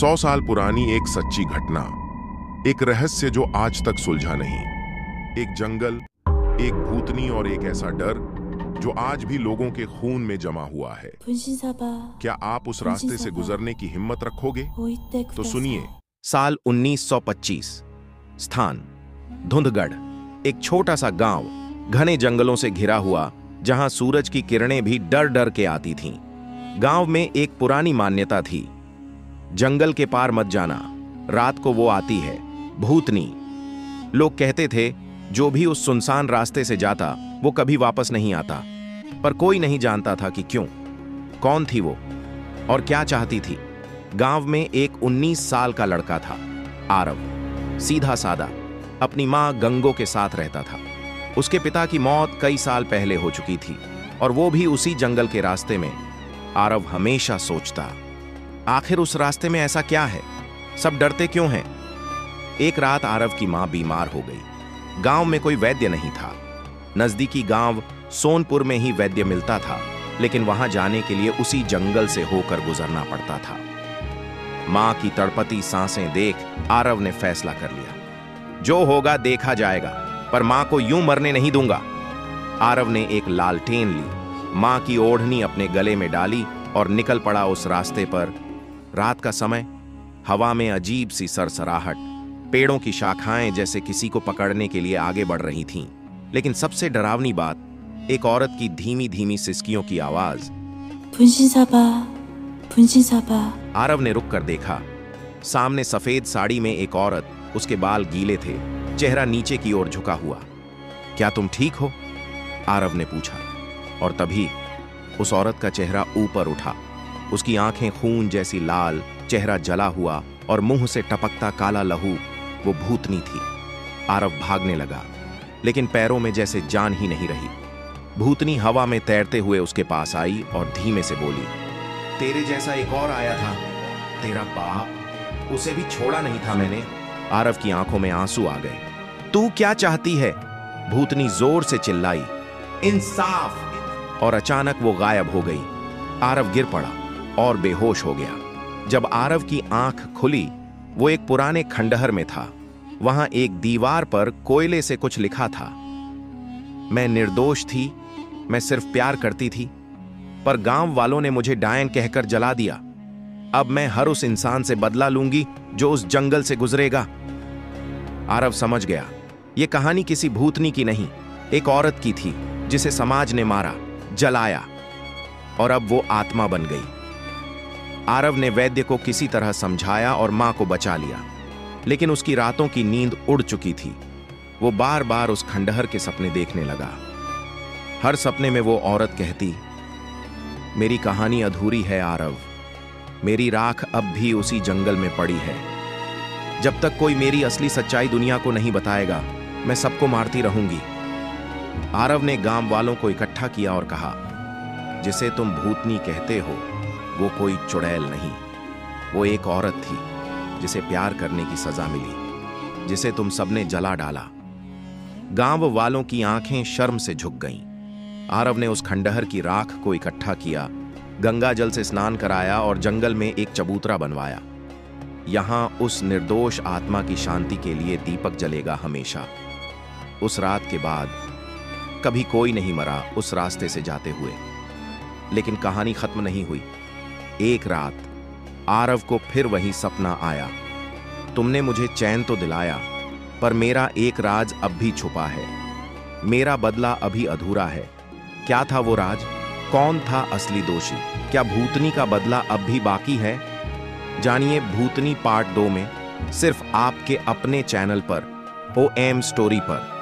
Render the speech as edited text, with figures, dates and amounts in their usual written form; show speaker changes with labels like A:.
A: 100 साल पुरानी एक सच्ची घटना, एक रहस्य जो आज तक सुलझा नहीं। एक जंगल, एक भूतनी और एक ऐसा डर जो आज भी लोगों के खून में जमा हुआ है। क्या आप उस रास्ते से गुजरने की हिम्मत रखोगे? तो सुनिए।
B: साल 1925, स्थान धुंधगढ़, एक छोटा सा गांव, घने जंगलों से घिरा हुआ, जहां सूरज की किरणें भी डर डर के आती थीं। गांव में एक पुरानी मान्यता थी, जंगल के पार मत जाना, रात को वो आती है, भूतनी। लोग कहते थे जो भी उस सुनसान रास्ते से जाता वो कभी वापस नहीं आता, पर कोई नहीं जानता था कि क्यों, कौन थी वो और क्या चाहती थी। गांव में एक 19 साल का लड़का था, आरव, सीधा सादा, अपनी मां गंगो के साथ रहता था। उसके पिता की मौत कई साल पहले हो चुकी थी और वो भी उसी जंगल के रास्ते में। आरव हमेशा सोचता, आखिर उस रास्ते में ऐसा क्या है, सब डरते क्यों हैं। एक रात आरव की मां बीमार हो गई। गांव में कोई वैद्य नहीं था। नजदीकी गांव सोनपुर में ही वैद्य मिलता था, लेकिन वहां जाने के लिए उसी जंगल से होकर गुजरना पड़ता था। मां की तड़पती सांसें देख आरव ने फैसला कर लिया, जो होगा देखा जाएगा, पर मां को यूं मरने नहीं दूंगा। आरव ने एक लालटेन ली, मां की ओढ़नी अपने गले में डाली और निकल पड़ा उस रास्ते पर। रात का समय, हवा में अजीब सी सरसराहट, पेड़ों की शाखाएं जैसे किसी को पकड़ने के लिए आगे बढ़ रही थीं। लेकिन सबसे डरावनी बात, एक औरत की धीमी धीमी सिसकियों की आवाज। आरव ने रुक कर देखा। सामने सफेद साड़ी में एक औरत, उसके बाल गीले थे, चेहरा नीचे की ओर झुका हुआ। क्या तुम ठीक हो? आरव ने पूछा। और तभी उस औरत का चेहरा ऊपर उठा। उसकी आंखें खून जैसी लाल, चेहरा जला हुआ और मुंह से टपकता काला लहू। वो भूतनी थी। आरव भागने लगा, लेकिन पैरों में जैसे जान ही नहीं रही। भूतनी हवा में तैरते हुए उसके पास आई और धीमे से बोली, तेरे जैसा एक और आया था, तेरा बाप, उसे भी छोड़ा नहीं था मैंने। आरव की आंखों में आंसू आ गए। तू क्या चाहती है? भूतनी जोर से चिल्लाई, इंसाफ। और अचानक वो गायब हो गई। आरव गिर पड़ा और बेहोश हो गया। जब आरव की आंख खुली, वो एक पुराने खंडहर में था। वहां एक दीवार पर कोयले से कुछ लिखा था, मैं निर्दोष थी, मैं सिर्फ प्यार करती थी, पर गांव वालों ने मुझे डायन कहकर जला दिया। अब मैं हर उस इंसान से बदला लूंगी जो उस जंगल से गुजरेगा। आरव समझ गया, यह कहानी किसी भूतनी की नहीं, एक औरत की थी जिसे समाज ने मारा, जलाया, और अब वो आत्मा बन गई। आरव ने वैद्य को किसी तरह समझाया और मां को बचा लिया, लेकिन उसकी रातों की नींद उड़ चुकी थी। वो बार बार उस खंडहर के सपने देखने लगा। हर सपने में वो औरत कहती, मेरी कहानी अधूरी है आरव, मेरी राख अब भी उसी जंगल में पड़ी है। जब तक कोई मेरी असली सच्चाई दुनिया को नहीं बताएगा, मैं सबको मारती रहूंगी। आरव ने गांव वालों को इकट्ठा किया और कहा, जिसे तुम भूतनी कहते हो वो कोई चुड़ैल नहीं, वो एक औरत थी जिसे प्यार करने की सजा मिली, जिसे तुम सबने जला डाला। गांव वालों की आंखें शर्म से झुक गईं। आरव ने उस खंडहर की राख को इकट्ठा किया, गंगा जल से स्नान कराया और जंगल में एक चबूतरा बनवाया। यहां उस निर्दोष आत्मा की शांति के लिए दीपक जलेगा हमेशा। उस रात के बाद कभी कोई नहीं मरा उस रास्ते से जाते हुए। लेकिन कहानी खत्म नहीं हुई। एक रात आरव को फिर वही सपना आया, तुमने मुझे चैन तो दिलाया, पर मेरा एक राज अब भी छुपा है, मेरा बदला अभी अधूरा है। क्या था वो राज? कौन था असली दोषी? क्या भूतनी का बदला अब भी बाकी है? जानिए भूतनी पार्ट 2 में, सिर्फ आपके अपने चैनल पर, OM स्टोरी पर।